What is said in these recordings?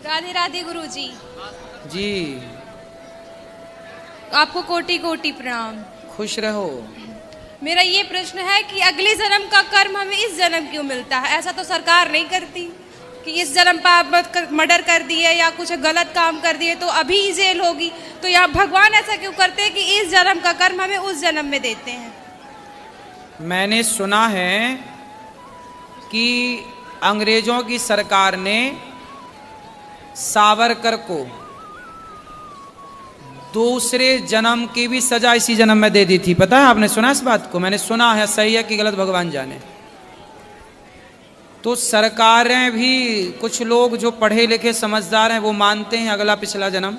राधे राधे गुरुजी। जी आपको कोटि कोटि प्रणाम। खुश रहो। मेरा ये प्रश्न है कि अगले जन्म का कर्म हमें इस जन्म क्यों मिलता है? ऐसा तो सरकार नहीं करती कि इस जन्म पर आप मर्डर कर दिए या कुछ गलत काम कर दिए तो अभी जेल होगी, तो यहाँ भगवान ऐसा क्यों करते हैं कि इस जन्म का कर्म हमें उस जन्म में देते हैं? मैंने सुना है कि अंग्रेजों की सरकार ने सावरकर को दूसरे जन्म की भी सजा इसी जन्म में दे दी थी। पता है, आपने सुना इस बात को? मैंने सुना है, सही है कि गलत भगवान जाने। तो सरकारें भी, कुछ लोग जो पढ़े लिखे समझदार हैं वो मानते हैं अगला पिछला जन्म।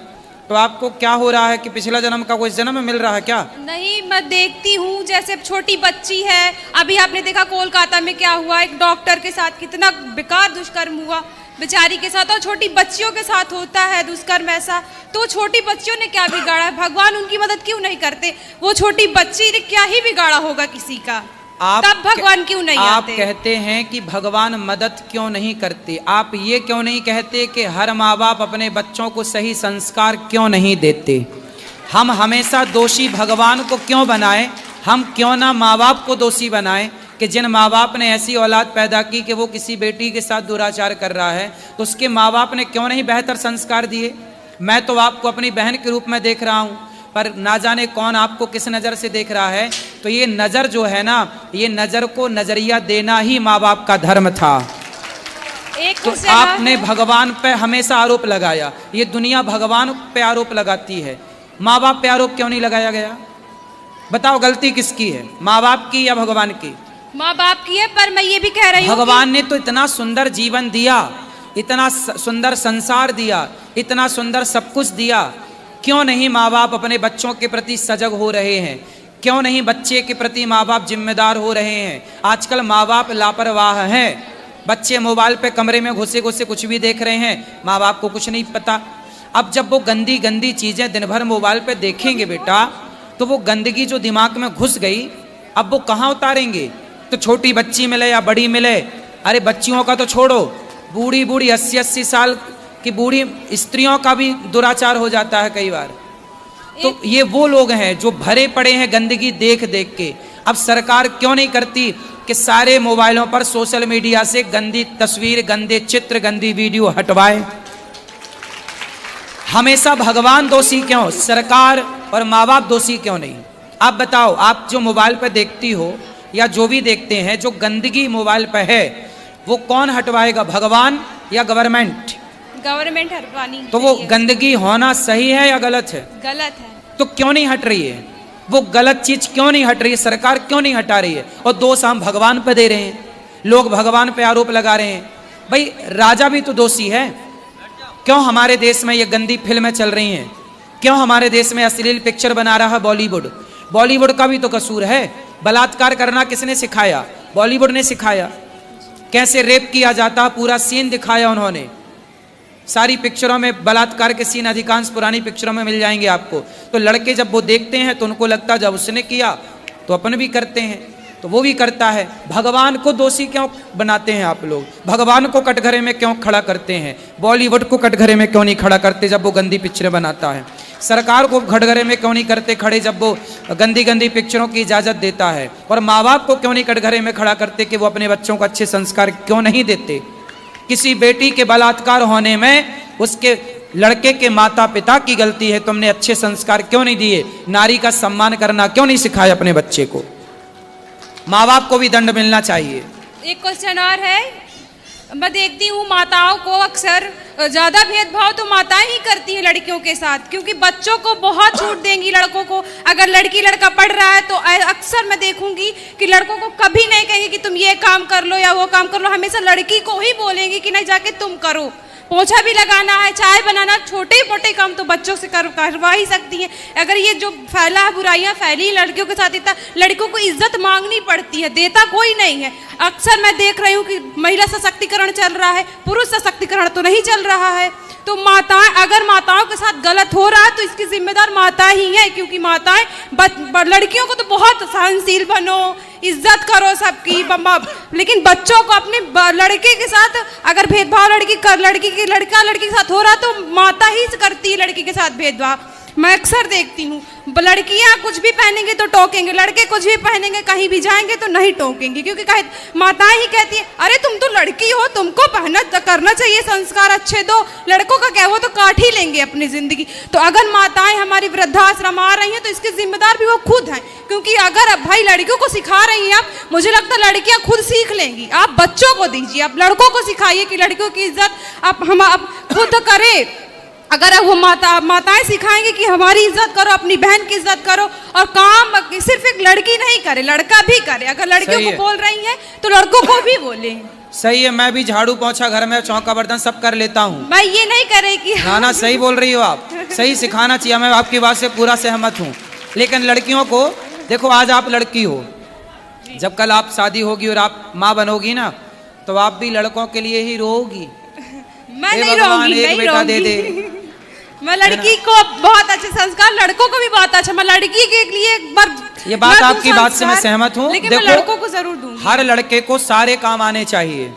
तो आपको क्या हो रहा है कि पिछला जन्म का कोई जन्म में मिल रहा है क्या? नहीं, मैं देखती हूँ जैसे छोटी बच्ची है, अभी आपने देखा कोलकाता में क्या हुआ, एक डॉक्टर के साथ कितना बेकार दुष्कर्म हुआ बेचारी के साथ, और छोटी बच्चियों के साथ होता है दुष्कर्म ऐसा। तो छोटी बच्चियों ने क्या बिगाड़ा है? भगवान उनकी मदद क्यों नहीं करते? वो छोटी बच्ची ने क्या ही बिगाड़ा होगा किसी का? तब भगवान क्यों नहीं आप आते? कहते हैं कि भगवान मदद क्यों नहीं करते, आप ये क्यों नहीं कहते कि हर माँ बाप अपने बच्चों को सही संस्कार क्यों नहीं देते? हम हमेशा दोषी भगवान को क्यों बनाएं? हम क्यों ना माँ बाप को दोषी बनाएं कि जिन माँ बाप ने ऐसी औलाद पैदा की कि वो किसी बेटी के साथ दुराचार कर रहा है, तो उसके माँ बाप ने क्यों नहीं बेहतर संस्कार दिए? मैं तो आपको अपनी बहन के रूप में देख रहा हूँ, पर ना जाने कौन आपको किस नज़र से देख रहा है। तो ये नज़र जो है ना, ये नज़र को नज़रिया देना ही माँ बाप का धर्म था। तो आपने भगवान पे हमेशा आरोप लगाया, ये दुनिया भगवान पे आरोप लगाती है, माँ बाप पे आरोप क्यों नहीं लगाया गया? बताओ गलती किसकी है, माँ बाप की या भगवान की? माँ बाप की है, पर मैं ये भी कह रही हूँ भगवान ने तो इतना सुंदर जीवन दिया, इतना सुंदर संसार दिया, इतना सुंदर सब कुछ दिया, क्यों नहीं माँ बाप अपने बच्चों के प्रति सजग हो रहे हैं? क्यों नहीं बच्चे के प्रति माँ बाप जिम्मेदार हो रहे हैं? आजकल माँ बाप लापरवाह हैं, बच्चे मोबाइल पे कमरे में घुसे घुसे कुछ भी देख रहे हैं, माँ बाप को कुछ नहीं पता। अब जब वो गंदी गंदी चीज़ें दिन भर मोबाइल पे देखेंगे बेटा, तो वो गंदगी जो दिमाग में घुस गई, अब वो कहाँ उतारेंगे? तो छोटी बच्ची मिले या बड़ी मिले, अरे बच्चियों का तो छोड़ो, बूढ़ी बूढ़ी 80-80 साल की बूढ़ी स्त्रियों का भी दुराचार हो जाता है कई बार। तो ये वो लोग हैं जो भरे पड़े हैं गंदगी देख देख के। अब सरकार क्यों नहीं करती कि सारे मोबाइलों पर सोशल मीडिया से गंदी तस्वीर, गंदे चित्र, गंदी वीडियो हटवाए? हमेशा भगवान दोषी क्यों, सरकार और माँ बाप दोषी क्यों नहीं? आप बताओ, आप जो मोबाइल पर देखती हो या जो भी देखते हैं, जो गंदगी मोबाइल पर है वो कौन हटवाएगा, भगवान या गवर्नमेंट? गवर्नमेंट हटवानी। तो वो गंदगी होना सही है या गलत है? गलत है। तो क्यों नहीं हट रही है वो गलत चीज? क्यों नहीं हट रही है? सरकार क्यों नहीं हटा रही है? और दोष हम भगवान पे दे रहे हैं, लोग भगवान पे आरोप लगा रहे हैं। भाई राजा भी तो दोषी है। क्यों हमारे देश में ये गंदी फिल्में चल रही हैं? क्यों हमारे देश में अश्लील पिक्चर बना रहा है बॉलीवुड? बॉलीवुड का भी तो कसूर है। बलात्कार करना किसने सिखाया? बॉलीवुड ने सिखाया। कैसे रेप किया जाता है पूरा सीन दिखाया उन्होंने। सारी पिक्चरों में बलात्कार के सीन अधिकांश पुरानी पिक्चरों में मिल जाएंगे आपको। तो लड़के जब वो देखते हैं तो उनको लगता है जब उसने किया तो अपन भी करते हैं, तो वो भी करता है। भगवान को दोषी क्यों बनाते हैं आप लोग? भगवान को कटघरे में क्यों खड़ा करते हैं? बॉलीवुड को कटघरे में क्यों नहीं खड़ा करते जब वो गंदी पिक्चरें बनाता है? सरकार को कटघरे में क्यों नहीं करते खड़े जब वो गंदी गंदी पिक्चरों की इजाज़त देता है? और माँ बाप को क्यों नहीं कटघरे में खड़ा करते कि वो अपने बच्चों को अच्छे संस्कार क्यों नहीं देते? किसी बेटी के बलात्कार होने में उसके लड़के के माता पिता की गलती है, तुमने अच्छे संस्कार क्यों नहीं दिए? नारी का सम्मान करना क्यों नहीं सिखाया अपने बच्चे को? माँ बाप को भी दंड मिलना चाहिए। एक क्वेश्चन और है, मैं देखती हूँ माताओं को अक्सर ज़्यादा भेदभाव तो माताएं ही करती हैं लड़कियों के साथ, क्योंकि बच्चों को बहुत छूट देंगी लड़कों को। अगर लड़की लड़का पढ़ रहा है तो अक्सर मैं देखूंगी कि लड़कों को कभी नहीं कहेंगी कि तुम ये काम कर लो या वो काम कर लो, हमेशा लड़की को ही बोलेंगी कि नहीं जाके तुम करो। पोछा भी लगाना है, चाय बनाना, छोटे मोटे काम तो बच्चों से करवा ही सकती हैं। अगर ये जो फैला है, बुराइयां फैली लड़कियों के साथ, इतना लड़कियों को इज्जत मांगनी पड़ती है, देता कोई नहीं है। अक्सर मैं देख रही हूँ कि महिला सशक्तिकरण चल रहा है, पुरुष सशक्तिकरण तो नहीं चल रहा है। तो माताएं, अगर माताओं के साथ गलत हो रहा है तो इसकी जिम्मेदार माता ही है, क्योंकि माताएं लड़कियों को तो बहुत सहनशील बनो, इज्जत करो सबकी, लेकिन बच्चों को अपने लड़के के साथ अगर भेदभाव लड़का लड़की के साथ हो रहा तो माता ही करती है लड़की के साथ भेदभाव। मैं अक्सर देखती हूँ लड़कियाँ कुछ भी पहनेंगे तो टोकेंगे, लड़के कुछ भी पहनेंगे कहीं भी जाएंगे तो नहीं टोकेंगे, क्योंकि माताएं ही कहती है अरे तुम तो लड़की हो, तुमको पहना करना चाहिए, संस्कार अच्छे दो, लड़कों का क्या, वो तो काट ही लेंगे अपनी जिंदगी। तो अगर माताएं हमारी वृद्धाश्रम आ रही हैं तो इसके जिम्मेदार भी वो खुद हैं, क्योंकि अगर अब भाई लड़कियों को सिखा रही हैं आप, मुझे लगता है लड़कियां खुद सीख लेंगी। आप बच्चों को दीजिए, आप लड़कों को सिखाइए कि लड़कियों की इज्जत आप खुद करें। अगर वो माताएं सिखाएंगे कि हमारी इज्जत करो, अपनी बहन की इज्जत करो, और काम सिर्फ एक लड़की नहीं करे, लड़का भी करे। अगर लड़कियों को बोल रही हैं तो लड़कों को भी बोले। सही है, मैं भी झाड़ू पोछा घर में चौका बर्तन सब कर लेता हूँ। मैं ये नहीं करे कि ना सही बोल रही हो आप, सही सिखाना चाहिए, मैं आपकी बात से पूरा सहमत हूँ। लेकिन लड़कियों को देखो, आज आप लड़की हो, जब कल आप शादी होगी और आप माँ बनोगी ना, तो आप भी लड़कों के लिए ही रोगी। मैं नहीं रोऊंगी, एक बेटा दे दे। मैं लड़की को बहुत अच्छे संस्कार, लड़कों को भी बहुत अच्छा, मैं लड़की के लिए एक बार ये बात आपकी बात से मैं सहमत हूँ। लेकिन मैं लड़कों को जरूर दूंगी। हर लड़के को सारे काम आने चाहिए,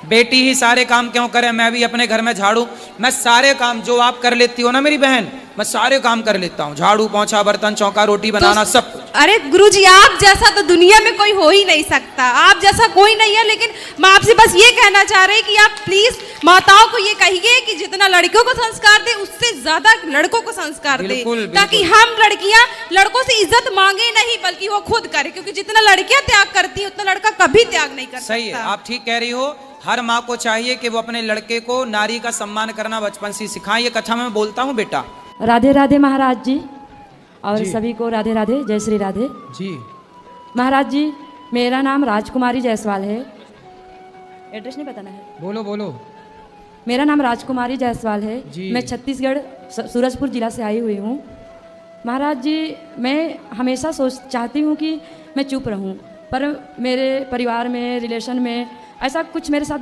बेटी ही सारे काम क्यों करे। मैं भी अपने घर में झाड़ू, मैं सारे काम जो आप कर लेती हो ना मेरी बहन, मैं सारे काम कर लेता हूँ, झाड़ू पोंछा बर्तन चौका रोटी बनाना सब। अरे गुरुजी, आप जैसा तो दुनिया में कोई हो ही नहीं सकता, आप जैसा कोई नहीं है। लेकिन मैं आपसे बस ये कहना चाह रही कि आप प्लीज माताओं को ये कहिए कि जितना लड़कियों को संस्कार दे उससे ज्यादा लड़कों को संस्कार दे, ताकि हम लड़कियां लड़कों से इज्जत मांगे नहीं बल्कि वो खुद करे, क्योंकि जितना लड़कियां त्याग करती है उतना लड़का कभी त्याग नहीं कर सकता। सही है, आप ठीक कह रही हो। हर माँ को चाहिए कि वो अपने लड़के को नारी का सम्मान करना बचपन से सिखाए। ये कथा में बोलता हूँ बेटा। राधे राधे महाराज जी, और सभी को राधे राधे, जय श्री राधे जी। महाराज जी, मेरा नाम राजकुमारी जायसवाल है। एड्रेस नहीं बताना है? बोलो बोलो। मेरा नाम राजकुमारी जायसवाल है। मैं छत्तीसगढ़ सूरजपुर जिला से आई हुई हूँ। महाराज जी, मैं हमेशा चाहती हूँ कि मैं चुप रहूँ, पर मेरे परिवार में, रिलेशन में ऐसा कुछ मेरे साथ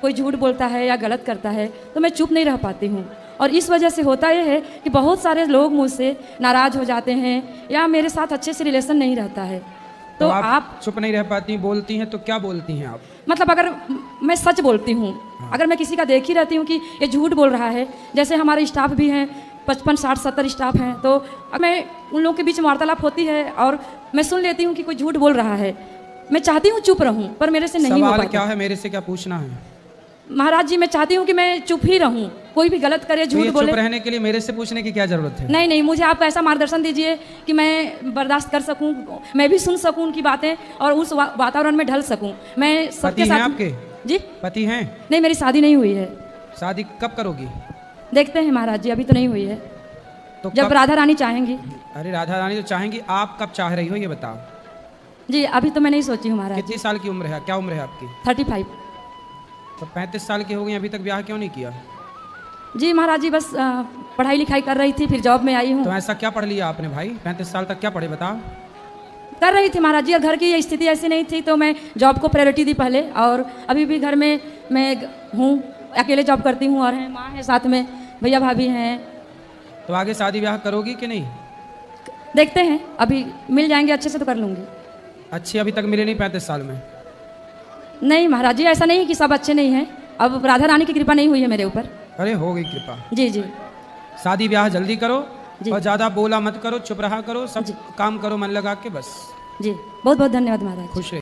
कोई झूठ बोलता है या गलत करता है तो मैं चुप नहीं रह पाती हूँ। और इस वजह से होता यह है कि बहुत सारे लोग मुझसे नाराज़ हो जाते हैं या मेरे साथ अच्छे से रिलेशन नहीं रहता है। तो आप चुप नहीं रह पाती, बोलती हैं तो क्या बोलती हैं आप? मतलब अगर मैं सच बोलती हूँ, अगर मैं किसी का देख ही रहती हूँ कि ये झूठ बोल रहा है, जैसे हमारे स्टाफ भी हैं 55, 60, 70 स्टाफ हैं, तो मैं उन लोगों के बीच वार्तालाप होती है और मैं सुन लेती हूँ कि कोई झूठ बोल रहा है। मैं चाहती हूँ चुप रहूं, पर मेरे से नहीं हो पाता। क्या है, मेरे से क्या पूछना है? महाराज जी, मैं चाहती हूँ कि मैं चुप ही रहूं, कोई भी गलत करे, झूठ बोले। चुप रहने के लिए मेरे से पूछने की क्या जरूरत है? नहीं नहीं, मुझे आप ऐसा मार्गदर्शन दीजिए कि मैं बर्दाश्त कर सकूं, मैं भी सुन सकूं उनकी बातें और उस वातावरण में ढल सकूं। मैं सबके साथ। आपके जी पति हैं? नहीं, मेरी शादी नहीं हुई है। शादी कब करोगी? देखते हैं महाराज जी, अभी तो नहीं हुई है, तो जब राधा रानी चाहेंगी। अरे राधा रानी तो चाहेंगी, आप कब चाह रही हो ये बताओ? जी अभी तो मैं नहीं सोची हूँ महाराज। कितनी साल की उम्र है, क्या उम्र है आपकी? 35। तो 35 साल की हो गई, अभी तक ब्याह क्यों नहीं किया? जी महाराज जी, बस पढ़ाई लिखाई कर रही थी, फिर जॉब में आई हूँ। तो ऐसा क्या पढ़ लिया आपने भाई? 35 साल तक क्या पढ़े बताओ? कर रही थी महाराज जी, घर की स्थिति ऐसी नहीं थी तो मैं जॉब को प्रायोरिटी दी पहले, और अभी भी घर में मैं हूँ, अकेले जॉब करती हूँ और है माँ है साथ में, भैया भाभी हैं। तो आगे शादी ब्याह करोगी कि नहीं? देखते हैं, अभी मिल जाएंगे अच्छे से तो कर लूँगी। अच्छी अभी तक मिले नहीं 35 साल में? नहीं महाराज जी, ऐसा नहीं कि सब अच्छे नहीं हैं, अब राधा रानी की कृपा नहीं हुई है मेरे ऊपर। अरे हो गई कृपा। जी जी। शादी ब्याह जल्दी करो और ज़्यादा बोला मत करो, चुप रहा करो, सब जी। काम करो मन लगा के बस। जी बहुत बहुत धन्यवाद महाराज। खुश रहिए।